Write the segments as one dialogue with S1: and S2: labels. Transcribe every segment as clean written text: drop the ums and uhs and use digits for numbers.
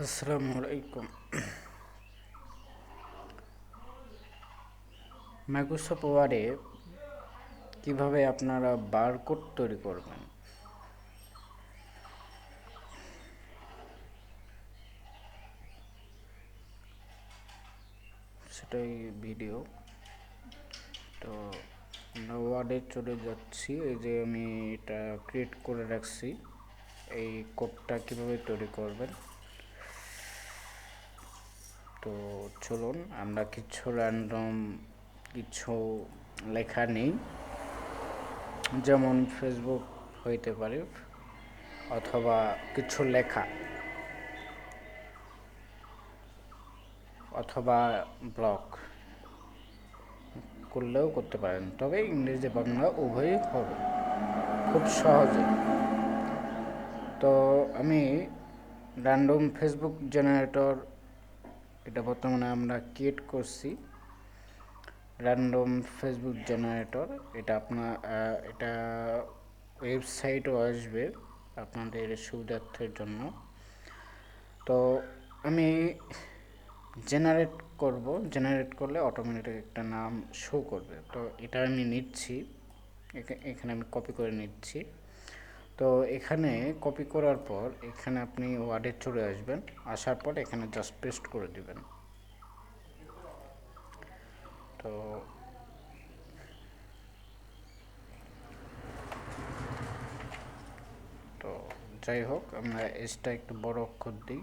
S1: আসসালামু আলাইকুম। মাইক্রোসফট ওয়ার্ডে কিভাবে আপনারা বারকোড তৈরি করবেন সেটাই ভিডিও। তো আমরা ওয়ার্ডে চলে যাচ্ছি। এই যে আমি এটা ক্রিয়েট করে রাখছি, এই কোডটা কিভাবে তৈরি করবেন। তো চলুন আমরা কিছু র্যান্ডম কিছু লেখা নেই, যেমন ফেসবুক হইতে পারে অথবা কিছু লেখা অথবা ব্লগ করলেও করতে পারেন, তবে ইংরেজি বাংলা উভয়ই হবে খুব সহজে। তো আমি র্যান্ডম ফেসবুক জেনারেটর এটা বর্তমানে আমরা ক্রিয়েট করছি। র্যান্ডম ফেসবুক জেনারেটর এটা এটা ওয়েবসাইটও আসবে আপনাদের সুবিধার্থের জন্য। তো আমি জেনারেট করলে অটোমেটিক একটা নাম শো করবে। তো এটা আমি নিচ্ছি, এখানে আমি কপি করে নিচ্ছি। তো এখানে কপি করার পর এখানে আপনি ওয়ার্ডে চলে আসবেন, আসার পর এখানে জাস্ট পেস্ট করে দিবেন। তো তো যাই হোক, আমরা এসটা একটু বড় অক্ষর দিই।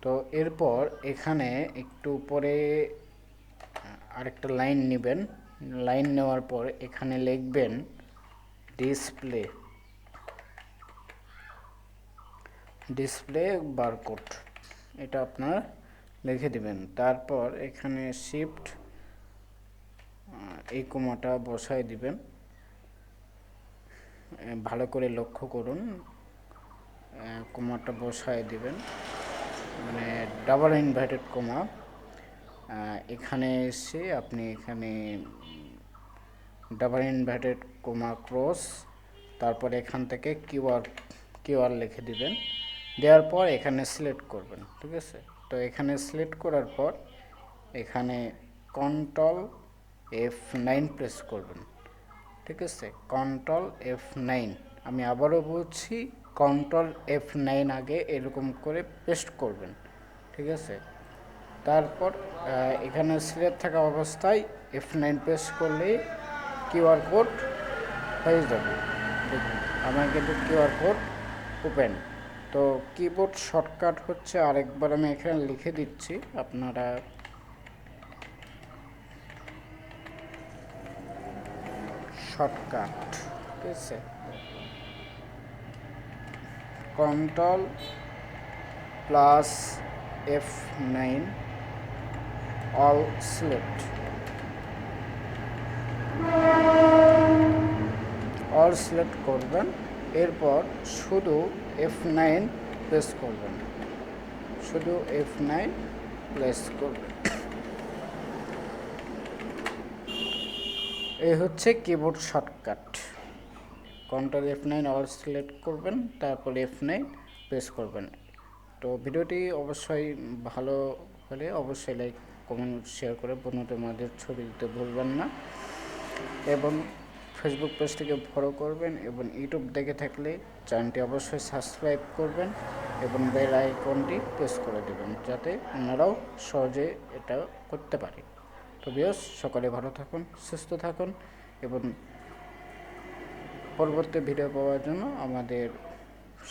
S1: তো এরপর এখানে একটু উপরে আরেকটা লাইন নেবেন। লাইন নেওয়ার পর এখানে লিখবেন ডিসপ্লে বারকোড, এটা আপনার লিখে দিবেন। তারপর এখানে শিফট এই কমাটা বসায় দিবেন। ভালো করে লক্ষ্য করুন, কমাটা বসায় দিবেন, মানে ডাবল ইনভার্টেড কমা। এখানে এসে আপনি এখানে ডাবল ইনভার্টেড কমা ক্রস, তারপর এখান থেকে কিউআর লিখে দিবেন। দেওয়ার পর এখানে সিলেক্ট করবেন, ঠিক আছে। তো এখানে সিলেক্ট করার পর এখানে Ctrl+F9 প্রেস করবেন, ঠিক আছে। Ctrl+F9, আমি আবারও বলছি, Ctrl+F9 আগে এরকম করে পেস্ট করবেন, ঠিক আছে। তারপর এখানে সিলেক্ট থাকা অবস্থায় F9 প্রেস করলেই কিউআর কোড হয়ে যাবে। দেখুন আমার কিন্তু কিউআর কোড ওপেন। তো কিবোর্ড শর্টকাট হচ্ছে, আরেকবার আমি এখানে লিখে দিচ্ছি, আপনারা শর্টকাট, ঠিক আছে, Ctrl+F9 অল সিলেক্ট করবেন। এরপর শুধু F9 প্রেস করবেন, এই হচ্ছে keyboard shortcut. Ctrl+F9 all select করবেন, তারপর F9 প্রেস করবেন। তো ভিডিওটি অবশ্যই ভালো হলে অবশ্যই লাইক কমেন্ট শেয়ার করে বন্ধুদের মাঝে ছড়িয়ে দিতে ভুলবেন না, এবং ফেসবুক পেজটিকে ফলো করবেন, এবং ইউটিউব দেখে থাকলে চ্যানেলটি অবশ্যই সাবস্ক্রাইব করবেন এবং বেল আইকনটি প্রেস করে দেবেন, যাতে অন্যরাও সহজে এটা করতে পারে। তো ভিউয়ার্স, সকলে ভালো থাকুন, সুস্থ থাকুন, এবং পরবর্তী ভিডিও পাওয়ার জন্য আমাদের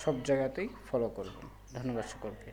S1: সব জায়গাতেই ফলো করবেন। ধন্যবাদ সকলকে।